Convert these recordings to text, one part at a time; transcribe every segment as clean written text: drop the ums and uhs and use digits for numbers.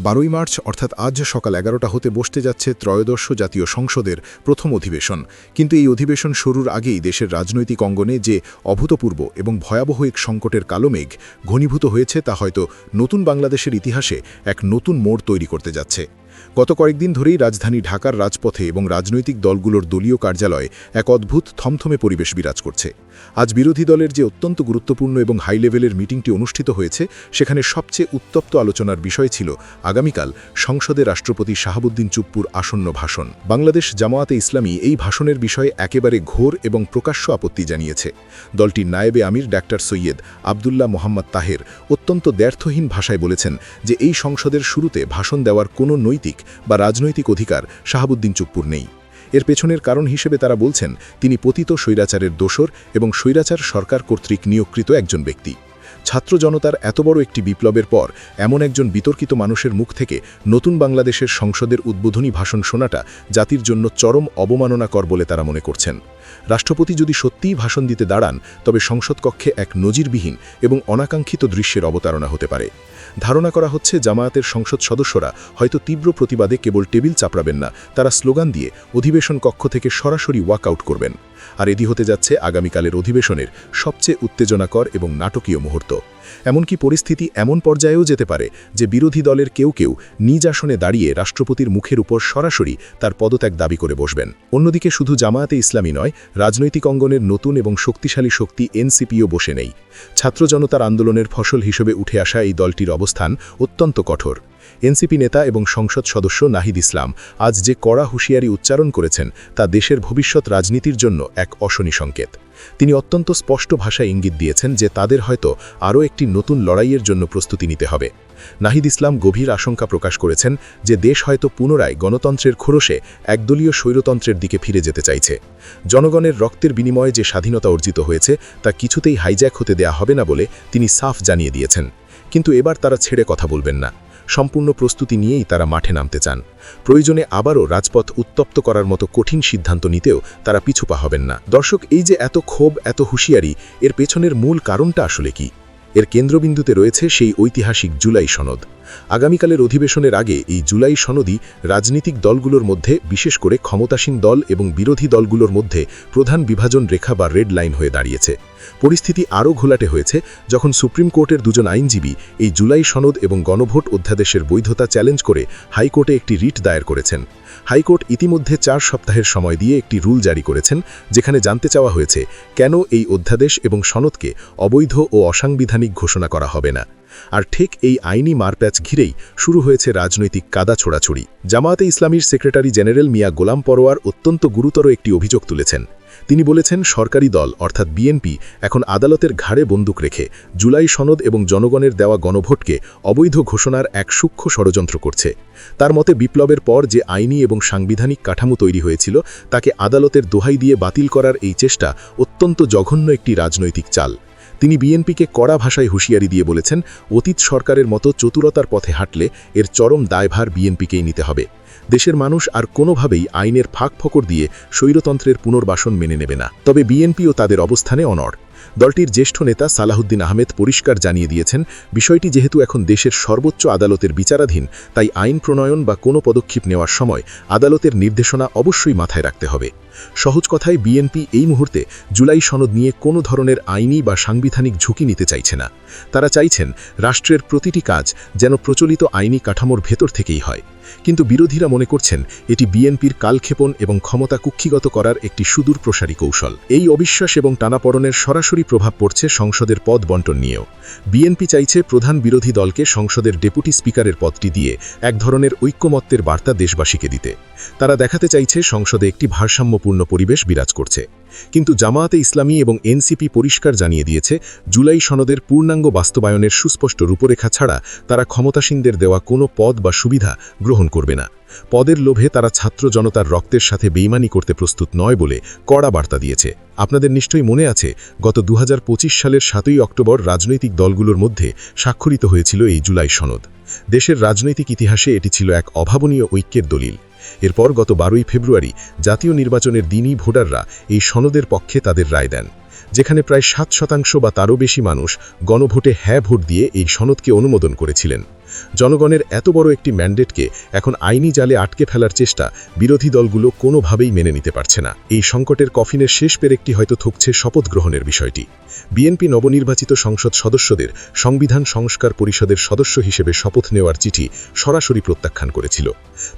12ই March অর্থাৎ আজ সকাল 11টা হতে বসতে যাচ্ছে ত্রয়োদশ জাতীয় সংসদের প্রথম অধিবেশন। কিন্তু এই অধিবেশন শুরুর আগেই দেশের রাজনৈতিক অঙ্গনে যে অভূতপূর্ব এবং ভয়াবহ এক সংকটের কালো মেঘ ঘনীভূত হয়েছে তা হয়তো নতুন বাংলাদেশের ইতিহাসে এক নতুন মোড় তৈরি করতে যাচ্ছে। গত কয়েকদিন ধরেই রাজধানী ঢাকার রাজপথে এবং রাজনৈতিক দলগুলোর দলীয় কার্যালয়ে এক অদ্ভুত থমথমে পরিবেশ বিরাজ করছে। আজ বিরোধী দলের যে অত্যন্ত গুরুত্বপূর্ণ এবং হাই লেভেলের মিটিংটি অনুষ্ঠিত হয়েছে সেখানে সবচেয়ে উত্তপ্ত আলোচনার বিষয় ছিল আগামীকাল সংসদে রাষ্ট্রপতি শাহাবুদ্দিন চুপ্পুর আসন্ন ভাষণ। বাংলাদেশ জামায়াতে ইসলামী এই ভাষণের বিষয়ে একেবারে ঘোর এবং প্রকাশ্য আপত্তি জানিয়েছে। দলটির নায়েবে আমির ডাক্তার সৈয়দ আবদুল্লাহ মোহাম্মদ তাহের অত্যন্ত দ্ব্যর্থহীন ভাষায় বলেছেন যে এই সংসদের শুরুতে ভাষণ দেওয়ার কোনো নৈতিক বা রাজনৈতিক অধিকার শাহাবুদ্দিন চুপ্পুর নেই। এর পেছনের কারণ হিসেবে তারা বলছেন তিনি পতিত স্বৈরাচারের দোসর এবং স্বৈরাচার সরকার কর্তৃক নিয়োগকৃত একজন ব্যক্তি। ছাত্র জনতার এত বড় একটি বিপ্লবের পর এমন একজন বিতর্কিত মানুষের মুখ থেকে নতুন বাংলাদেশের সংসদের উদ্বোধনী ভাষণ শোনাটা জাতির জন্য চরম অবমাননাকর বলে তারা মনে করছেন। রাষ্ট্রপতি যদি সত্যিই ভাষণ দিতে দাঁড়ান তবে সংসদ কক্ষে এক নজিরবিহীন এবং অনাকাঙ্ক্ষিত দৃশ্যের অবতারণা হতে পারে। ধারণা করা হচ্ছে জামায়াতের সংসদ সদস্যরা হয়তো তীব্র প্রতিবাদে কেবল টেবিল চাপড়াবেন না, তারা স্লোগান দিয়ে অধিবেশন কক্ষ থেকে সরাসরি ওয়াকআউট করবেন। আর এটি হতে যাচ্ছে আগামীকালের অধিবেশনের সবচেয়ে উত্তেজনাকর এবং নাটকীয় মুহূর্ত। এমনকি পরিস্থিতি এমন পর্যায়েও যেতে পারে যে বিরোধী দলের কেউ কেউ নিজ আসনে দাঁড়িয়ে রাষ্ট্রপতির মুখের উপর সরাসরি তার পদত্যাগ দাবি করে বসবেন। অন্যদিকে শুধু জামায়াতে ইসলামী নয়, রাজনৈতিক অঙ্গনের নতুন এবং শক্তিশালী শক্তি এনসিপিও বসে নেই। ছাত্র জনতার আন্দোলনের ফসল হিসেবে উঠে আসা এই দলটির অবস্থান অত্যন্ত কঠোর। এনসিপি নেতা এবং সংসদ সদস্য নাহিদ ইসলাম আজ যে কড়া হুঁশিয়ারি উচ্চারণ করেছেন তা দেশের ভবিষ্যৎ রাজনীতির জন্য এক অশনি সংকেত। তিনি অত্যন্ত স্পষ্ট ভাষায় ইঙ্গিত দিয়েছেন যে তাদের হয়তো আরও একটি নতুন লড়াইয়ের জন্য প্রস্তুতি নিতে হবে। নাহিদ ইসলাম গভীর আশঙ্কা প্রকাশ করেছেন যে দেশ হয়তো পুনরায় গণতন্ত্রের খোরসে একদলীয় স্বৈরতন্ত্রের দিকে ফিরে যেতে চাইছে। জনগণের রক্তের বিনিময়ে যে স্বাধীনতা অর্জিত হয়েছে তা কিছুতেই হাইজ্যাক হতে দেয়া হবে না বলে তিনি সাফ জানিয়ে দিয়েছেন। কিন্তু এবার তারা ছেড়ে কথা বলবেন না। সম্পূর্ণ প্রস্তুতি নিয়েই তারা মাঠে নামতে চান। প্রয়োজনে আবারও রাজপথ উত্তপ্ত করার মতো কঠিন সিদ্ধান্ত নিতেও তারা পিছুপা হবেন না। দর্শক, এই যে এত ক্ষোভ, এত হুঁশিয়ারি, এর পেছনের মূল কারণটা আসলে কি? এর কেন্দ্রবিন্দুতে রয়েছে সেই ঐতিহাসিক জুলাই সনদ। আগামীকালের অধিবেশনের আগে এই জুলাই সনদই রাজনৈতিক দলগুলোর মধ্যে, বিশেষ করে ক্ষমতাসীন দল এবং বিরোধী দলগুলোর মধ্যে প্রধান বিভাজন রেখা বা রেড লাইন হয়ে দাঁড়িয়েছে। পরিস্থিতি আরও ঘোলাটে হয়েছে যখন সুপ্রিম কোর্টের দুজন আইনজীবী এই জুলাই সনদ এবং গণভোট অধ্যাদেশের বৈধতা চ্যালেঞ্জ করে হাইকোর্টে একটি রিট দায়ের করেছেন। হাইকোর্ট ইতিমধ্যে 4 সপ্তাহের সময় দিয়ে একটি রুল জারি করেছেন যেখানে জানতে চাওয়া হয়েছে কেন এই অধ্যাদেশ এবং সনদকে অবৈধ ও অসাংবিধানিক ঘোষণা করা হবে না। আর ঠিক এই আইনি মারপ্যাচ ঘিরেই শুরু হয়েছে রাজনৈতিক কাদা ছোড়াছুড়ি। জামায়াতে ইসলামীর সেক্রেটারি জেনারেল মিয়া গোলাম পরোয়ার অত্যন্ত গুরুতর একটি অভিযোগ তুলেছেন। তিনি বলেছেন সরকারি দল অর্থাৎ বিএনপি এখন আদালতের ঘাড়ে বন্দুক রেখে জুলাই সনদ এবং জনগণের দেওয়া গণভোটকে অবৈধ ঘোষণার এক সূক্ষ্ম ষড়যন্ত্র করছে। তার মতে বিপ্লবের পর যে আইনি এবং সাংবিধানিক কাঠামো তৈরি হয়েছিল তাকে আদালতের দোহাই দিয়ে বাতিল করার এই চেষ্টা অত্যন্ত জঘন্য একটি রাজনৈতিক চাল। তিনি বিএনপিকে কড়া ভাষায় হুঁশিয়ারি দিয়ে বলেছেন অতীত সরকারের মতো চতুরতার পথে হাঁটলে এর চরম দায়ভার বিএনপিকেই নিতে হবে। দেশের মানুষ আর কোনোভাবেই আইনের ফাঁক ফোকর দিয়ে স্বৈরতন্ত্রের পুনর্বাসন মেনে নেবে না। তবে বিএনপিও তাদের অবস্থানে অনড়। দলটির জ্যেষ্ঠ নেতা সালাহুদ্দিন আহমেদ পরিষ্কার জানিয়ে দিয়েছেন বিষয়টি যেহেতু এখন দেশের সর্বোচ্চ আদালতের বিচারাধীন, তাই আইন প্রণয়ন বা কোনো পদক্ষেপ নেওয়ার সময় আদালতের নির্দেশনা অবশ্যই মাথায় রাখতে হবে। সহজ কথায় বিএনপি এই মুহূর্তে জুলাই সনদ নিয়ে কোনো ধরনের আইনি বা সাংবিধানিক ঝুঁকি নিতে চাইছে না। তারা চাইছেন রাষ্ট্রের প্রতিটি কাজ যেন প্রচলিত আইনি কাঠামোর ভেতর থেকেই হয়। কিন্তু বিরোধীরা মনে করছেন এটি বিএনপির কালক্ষেপণ এবং ক্ষমতা কুক্ষিগত করার একটি সুদূর প্রসারী কৌশল। এই অবিশ্বাস এবং টানাপড়নের সরাসরি প্রভাব পড়ছে সংসদের পদ বণ্টন নিয়েও। বিএনপি চাইছে প্রধান বিরোধী দলকে সংসদের ডেপুটি স্পিকারের পদটি দিয়ে এক ধরনের ঐক্যমত্যের বার্তা দেশবাসীকে দিতে। তারা দেখাতে চাইছে সংসদে একটি ভারসাম্যপূর্ণ পরিবেশ বিরাজ করছে। কিন্তু জামায়াতে ইসলামী এবং এনসিপি পরিষ্কার জানিয়ে দিয়েছে জুলাই সনদের পূর্ণাঙ্গ বাস্তবায়নের সুস্পষ্ট রূপরেখা ছাড়া তারা ক্ষমতাসীনদের দেওয়া কোনো পদ বা সুবিধা গ্রহণ করবে না। পদের লোভে তারা ছাত্র জনতার রক্তের সাথে বেইমানি করতে প্রস্তুত নয় বলে কড়া বার্তা দিয়েছে। আপনাদের নিশ্চয়ই মনে আছে গত 2025 সালের 7ই অক্টোবর রাজনৈতিক দলগুলোর মধ্যে স্বাক্ষরিত হয়েছিল এই জুলাই সনদ। দেশের রাজনৈতিক ইতিহাসে এটি ছিল এক অভাবনীয় ঐক্যের দলিল। এরপর গত 12ই ফেব্রুয়ারি জাতীয় নির্বাচনের দিনই ভোটাররা এই সনদের পক্ষে তাদের রায় দেন, যেখানে প্রায় 7% বা তারও বেশি মানুষ গণভোটে হ্যাঁ ভোট দিয়ে এই সনদকে অনুমোদন করেছিলেন। জনগণের এত বড় একটি ম্যান্ডেটকে এখন আইনি জালে আটকে ফেলার চেষ্টা বিরোধী দলগুলো কোনোভাবেই মেনে নিতে পারছে না। এই সংকটের কফিনের শেষ পেরেকটি হয়তো থুকছে শপথ গ্রহণের বিষয়টি। বিএনপি নবনির্বাচিত সংসদ সদস্যদের সংবিধান সংস্কার পরিষদের সদস্য হিসেবে শপথ নেওয়ার চিঠি সরাসরি প্রত্যাখ্যান করেছিল।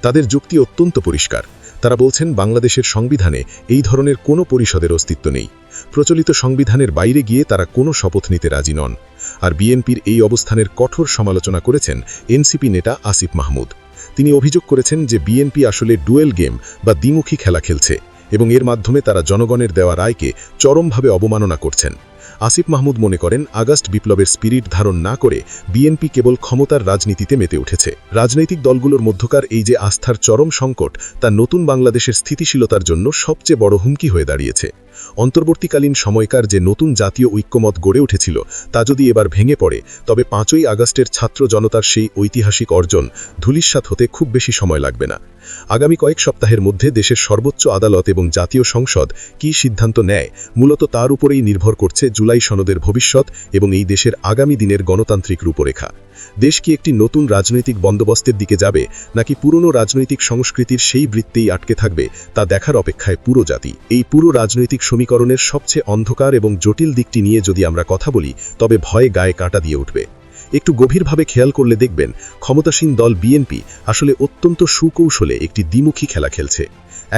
তাদের যুক্তি অত্যন্ত পরিষ্কার। তারা বলছেন বাংলাদেশের সংবিধানে এই ধরনের কোনো পরিষদের অস্তিত্ব নেই। প্রচলিত সংবিধানের বাইরে গিয়ে তারা কোনো শপথ নিতে রাজি নন। আর বিএনপির এই অবস্থানের কঠোর সমালোচনা করেছেন এনসিপি নেতা আসিফ মাহমুদ। তিনি অভিযোগ করেছেন যে বিএনপি আসলে ডুয়েল গেম বা দ্বিমুখী খেলা খেলছে এবং এর মাধ্যমে তারা জনগণের দেওয়া রায়কে চরমভাবে অবমাননা করছেন। আসিফ মাহমুদ মনে করেন আগস্ট বিপ্লবের স্পিরিট ধারণ না করে বিএনপি কেবল ক্ষমতার রাজনীতিতে মেতে উঠেছে। রাজনৈতিক দলগুলোর মধ্যকার এই যে আস্থার চরম সংকট তা নতুন বাংলাদেশের স্থিতিশীলতার জন্য সবচেয়ে বড় হুমকি হয়ে দাঁড়িয়েছে। অন্তর্বর্তীকালীন সময়কার যে নতুন জাতীয় ঐক্যমত গড়ে উঠেছিল তা যদি এবার ভেঙে পড়ে তবে 5ই আগস্টের ছাত্র জনতার সেই ঐতিহাসিক অর্জন ধূলিসাৎ হতে খুব বেশি সময় লাগবে না। আগামী কয়েক সপ্তাহের মধ্যে দেশের সর্বোচ্চ আদালত এবং জাতীয় সংসদ কী সিদ্ধান্ত নেয় মূলত তার উপরেই নির্ভর করছে জুলাই সনদের ভবিষ্যৎ এবং এই দেশের আগামী দিনের গণতান্ত্রিক রূপরেখা। দেশ কি একটি নতুন রাজনৈতিক বন্দোবস্তের দিকে যাবে নাকি পুরনো রাজনৈতিক সংস্কৃতির সেই বৃত্তেই আটকে থাকবে তা দেখার অপেক্ষায় পুরো জাতি। এই পুরো রাজনৈতিক সমীকরণের সবচেয়ে অন্ধকার এবং জটিল দিকটি নিয়ে যদি আমরা কথা বলি তবে ভয়ে গায়ে কাঁটা দিয়ে উঠবে। একটু গভীরভাবে খেয়াল করলে দেখবেন ক্ষমতাসীন দল বিএনপি আসলে অত্যন্ত সুকৌশলে একটি দ্বিমুখী খেলা খেলছে।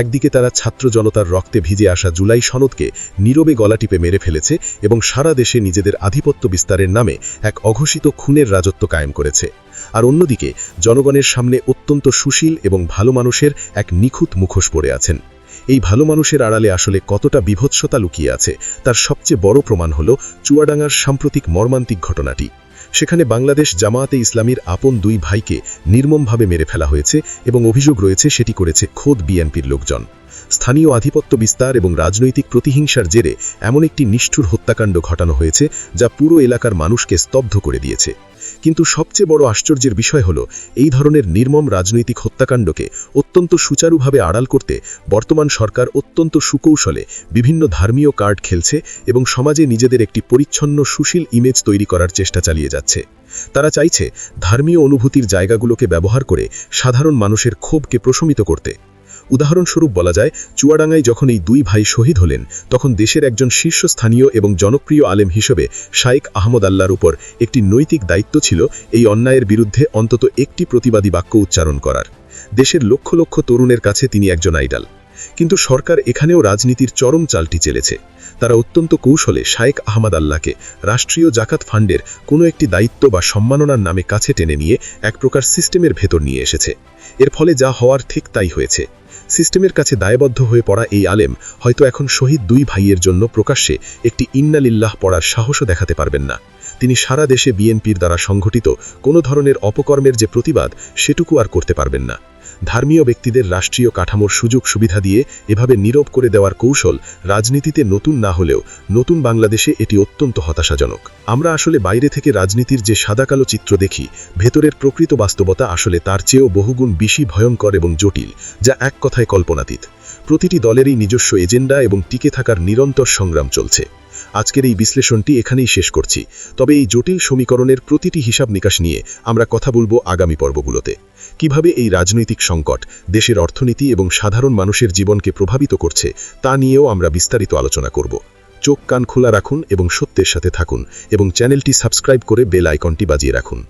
একদিকে তারা ছাত্র জনতার রক্তে ভিজে আসা জুলাই সনদকে নীরবে গলা টিপে মেরে ফেলেছে এবং সারা দেশে নিজেদের আধিপত্য বিস্তারের নামে এক অঘোষিত খুনের রাজত্ব কায়েম করেছে। আর অন্যদিকে জনগণের সামনে অত্যন্ত সুশীল এবং ভালো মানুষের এক নিখুঁত মুখোশ পড়ে আছেন। এই ভালো মানুষের আড়ালে আসলে কতটা বিভৎসতা লুকিয়ে আছে তার সবচেয়ে বড় প্রমাণ হল চুয়াডাঙ্গার সাম্প্রতিক মর্মান্তিক ঘটনাটি। সেখানে বাংলাদেশ জামায়াতে ইসলামীর আপন দুই ভাইকে নির্মমভাবে মেরে ফেলা হয়েছে এবং অভিযোগ রয়েছে সেটি করেছে খোদ বিএনপির লোকজন। স্থানীয় আধিপত্য বিস্তার এবং রাজনৈতিক প্রতিহিংসার জেরে এমন একটি নিষ্ঠুর হত্যাকাণ্ড ঘটানো হয়েছে যা পুরো এলাকার মানুষকে স্তব্ধ করে দিয়েছে। কিন্তু সবচেয়ে বড় আশ্চর্যের বিষয় হল এই ধরনের নির্মম রাজনৈতিক হত্যাকাণ্ডকে অত্যন্ত সুচারুভাবে আড়াল করতে বর্তমান সরকার অত্যন্ত সুকৌশলে বিভিন্ন ধর্মীয় কার্ড খেলছে এবং সমাজে নিজেদের একটি পরিচ্ছন্ন সুশীল ইমেজ তৈরি করার চেষ্টা চালিয়ে যাচ্ছে। তারা চাইছে ধর্মীয় অনুভূতির জায়গাগুলোকে ব্যবহার করে সাধারণ মানুষের ক্ষোভকে প্রশমিত করতে। উদাহরণস্বরূপ বলা যায় চুয়াডাঙ্গায় যখন এই দুই ভাই শহীদ হলেন তখন দেশের একজন শীর্ষস্থানীয় এবং জনপ্রিয় আলেম হিসেবে শাইখ আহমদ আল্লাহর উপর একটি নৈতিক দায়িত্ব ছিল এই অন্যায়ের বিরুদ্ধে অন্তত একটি প্রতিবাদী বাক্য উচ্চারণ করার। দেশের লক্ষ লক্ষ তরুণের কাছে তিনি একজন আইডল। কিন্তু সরকার এখানেও রাজনীতির চরম চালটি চেলেছে। তারা অত্যন্ত কৌশলে শাইখ আহমদ আল্লাহকে রাষ্ট্রীয় জাকাত ফান্ডের কোনো একটি দায়িত্ব বা সম্মাননার নামে কাছে টেনে নিয়ে এক প্রকার সিস্টেমের ভেতর নিয়ে এসেছে। এর ফলে যা হওয়ার ঠিক তাই হয়েছে। সিস্টেমের কাছে দায়বদ্ধ হয়ে পড়া এই আলেম হয়তো এখন শহীদ দুই ভাইয়ের জন্য প্রকাশ্যে একটি ইন্না লিল্লাহ পড়ার সাহসও দেখাতে পারবেন না। তিনি সারা দেশে বিএনপির দ্বারা সংঘটিত কোনো ধরনের অপকর্মের যে প্রতিবাদ সেটুকু আর করতে পারবেন না। ধর্মীয় ব্যক্তিদের রাষ্ট্রীয় কাঠামোর সুযোগ সুবিধা দিয়ে এভাবে নীরব করে দেওয়ার কৌশল রাজনীতিতে নতুন না হলেও নতুন বাংলাদেশে এটি অত্যন্ত হতাশাজনক। আমরা আসলে বাইরে থেকে রাজনীতির যে সাদাকালো চিত্র দেখি ভেতরের প্রকৃত বাস্তবতা আসলে তার চেয়েও বহুগুণ বেশি ভয়ঙ্কর এবং জটিল, যা এক কথায় কল্পনাতীত। প্রতিটি দলেরই নিজস্ব এজেন্ডা এবং টিকে থাকার নিরন্তর সংগ্রাম চলছে। আজকের এই বিশ্লেষণটি এখানেই শেষ করছি, তবে এই জটিল সমীকরণের প্রতিটি হিসাব নিকাশ নিয়ে আমরা কথা বলবো আগামী পর্বগুলোতে। কিভাবে এই রাজনৈতিক সংকট দেশের অর্থনীতি এবং সাধারণ মানুষের জীবনকে প্রভাবিত করছে তা নিয়েও আমরা বিস্তারিত আলোচনা করব। চোখ কান খোলা রাখুন এবং সত্যের সাথে থাকুন এবং চ্যানেলটি সাবস্ক্রাইব করে বেল আইকনটি বাজিয়ে রাখুন।